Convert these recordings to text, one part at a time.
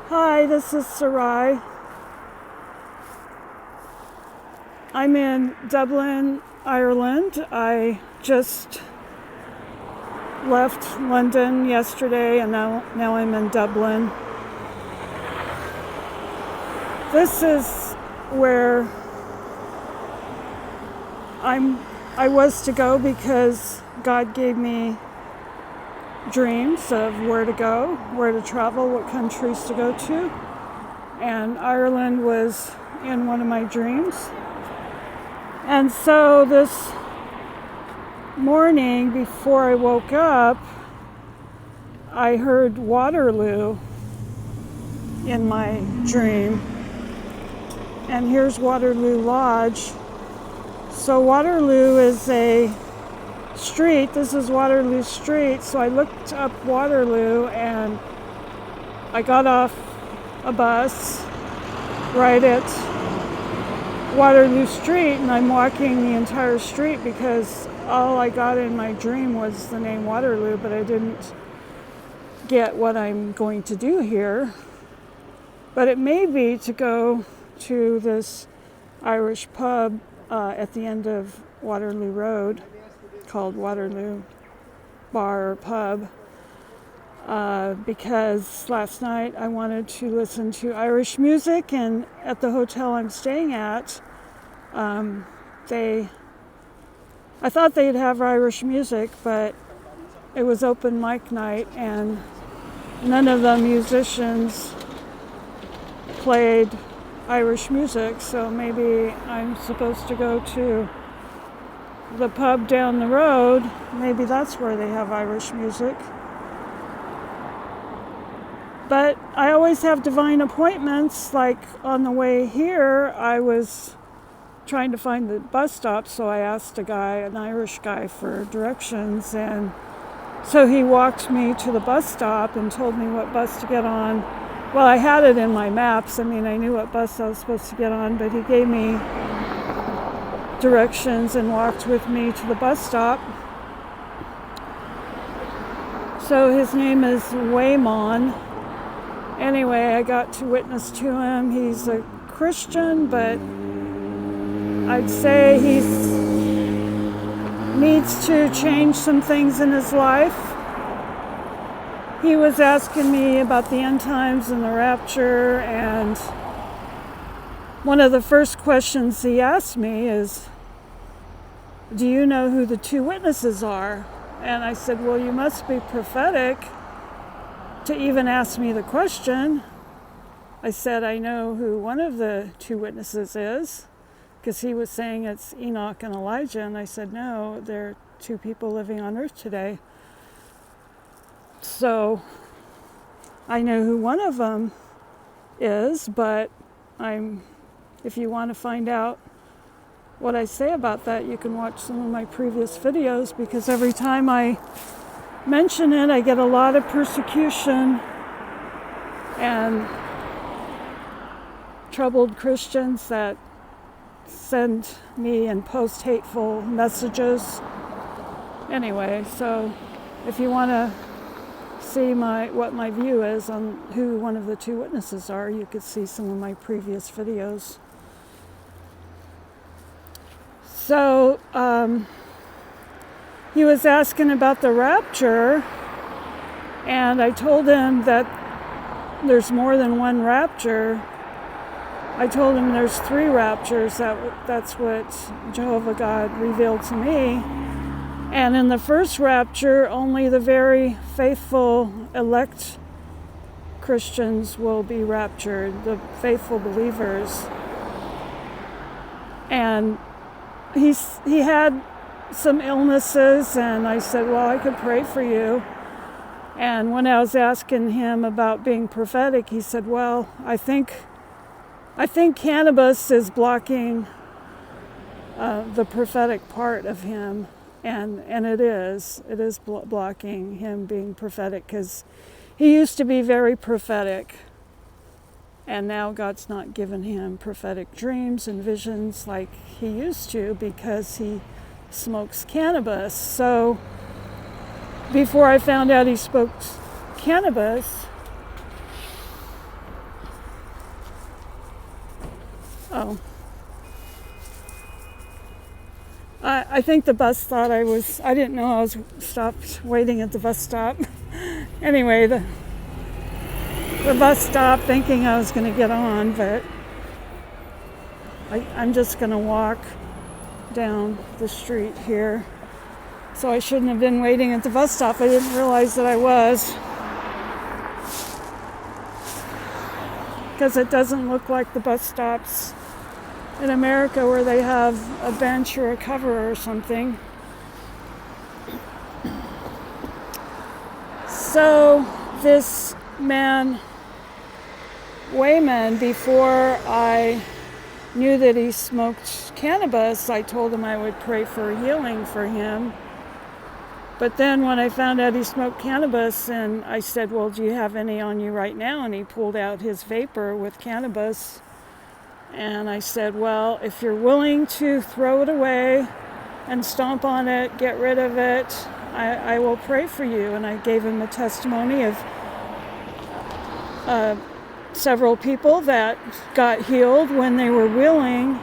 Hi, this is Sarai. I'm in Dublin, Ireland. I just left London yesterday and now I'm in Dublin. This is where I was to go because God gave me dreams of where to go, where to travel, what countries to go to. And Ireland was in one of my dreams. And so this morning before I woke up, I heard Waterloo in my dream. And here's Waterloo Lodge. So Waterloo is a street. This is Waterloo Street. So I looked up Waterloo and I got off a bus right at Waterloo Street, and I'm walking the entire street because all I got in my dream was the name Waterloo, but I didn't get what I'm going to do here. But it may be to go to this Irish pub at the end of Waterloo Road called Waterloo Bar or Pub because last night I wanted to listen to Irish music, and at the hotel I'm staying at, I thought they'd have Irish music, but it was open mic night and none of the musicians played Irish music, so maybe I'm supposed to go to the pub down the road. Maybe that's where they have Irish music. But I always have divine appointments. Like on the way here, I was trying to find the bus stop, so I asked an Irish guy, for directions, and so he walked me to the bus stop and told me what bus to get on. Well, I had it in my maps. I mean, I knew what bus I was supposed to get on, but he gave me directions and walked with me to the bus stop. So his name is Wayman. Anyway, I got to witness to him. He's a Christian, but I'd say he needs to change some things in his life. He was asking me about the end times and the rapture, and one of the first questions he asked me is, do you know who the two witnesses are? And I said, well, you must be prophetic to even ask me the question. I said, I know who one of the two witnesses is, because he was saying it's Enoch and Elijah, and I said, no, they're two people living on earth today. So I know who one of them is, but if you want to find out what I say about that, you can watch some of my previous videos, because every time I mention it, I get a lot of persecution and troubled Christians that send me and post hateful messages. Anyway, so if you want to see what my view is on who one of the two witnesses are, you could see some of my previous videos. So he was asking about the rapture, and I told him that there's more than one rapture. I told him there's 3 raptures. That's what Jehovah God revealed to me. And in the first rapture, only the very faithful elect Christians will be raptured, the faithful believers. And he had some illnesses, and I said, well, I could pray for you. And when I was asking him about being prophetic, he said, well, I think cannabis is blocking the prophetic part of him. And it is blocking him being prophetic, because he used to be very prophetic, and now God's not given him prophetic dreams and visions like he used to, because he smokes cannabis. So before I found out he smoked cannabis, Oh. I think the bus thought I didn't know I was stopped waiting at the bus stop. Anyway, the bus stopped thinking I was going to get on, but I'm just going to walk down the street here. So I shouldn't have been waiting at the bus stop. I didn't realize that I was. Because it doesn't look like the bus stops in America where they have a bench or a cover or something. So this man, Wayman, before I knew that he smoked cannabis, I told him I would pray for healing for him. But then when I found out he smoked cannabis, and I said, well, do you have any on you right now? And he pulled out his vapor with cannabis. And I said, well, if you're willing to throw it away and stomp on it, get rid of it, I will pray for you. And I gave him a testimony of several people that got healed when they were willing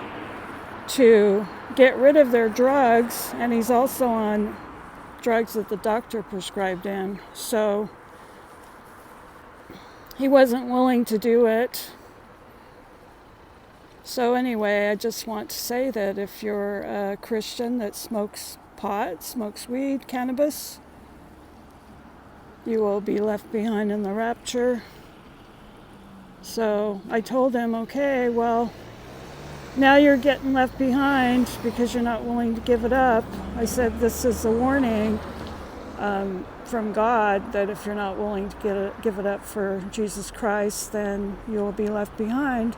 to get rid of their drugs. And he's also on drugs that the doctor prescribed him. So he wasn't willing to do it. So anyway, I just want to say that if you're a Christian that smokes pot, smokes weed, cannabis, you will be left behind in the rapture. So I told him, okay, well, now you're getting left behind because you're not willing to give it up. I said, this is a warning from God that if you're not willing to give it up for Jesus Christ, then you'll be left behind.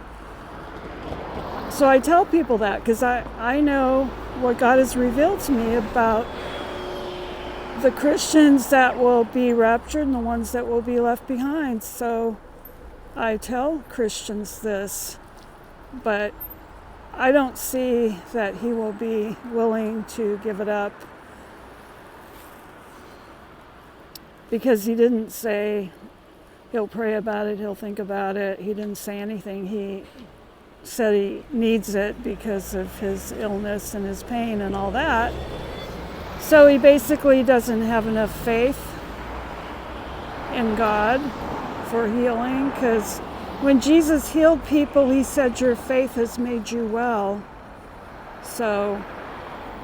So I tell people that because I know what God has revealed to me about the Christians that will be raptured and the ones that will be left behind. So I tell Christians this, but I don't see that he will be willing to give it up because he didn't say he'll pray about it, he'll think about it. He didn't say anything. He said he needs it because of his illness and his pain and all that. So he basically doesn't have enough faith in God for healing, because when Jesus healed people, he said, your faith has made you well. So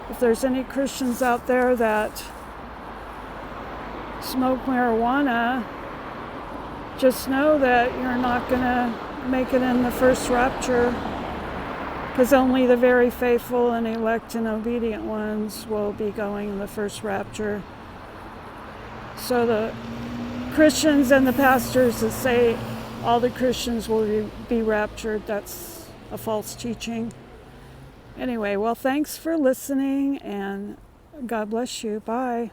if there's any Christians out there that smoke marijuana, just know that you're not going to make it in the first rapture, because only the very faithful and elect and obedient ones will be going in the first rapture. So the Christians and the pastors that say all the Christians will be raptured, that's a false teaching. Anyway, well, thanks for listening, and God bless you. Bye.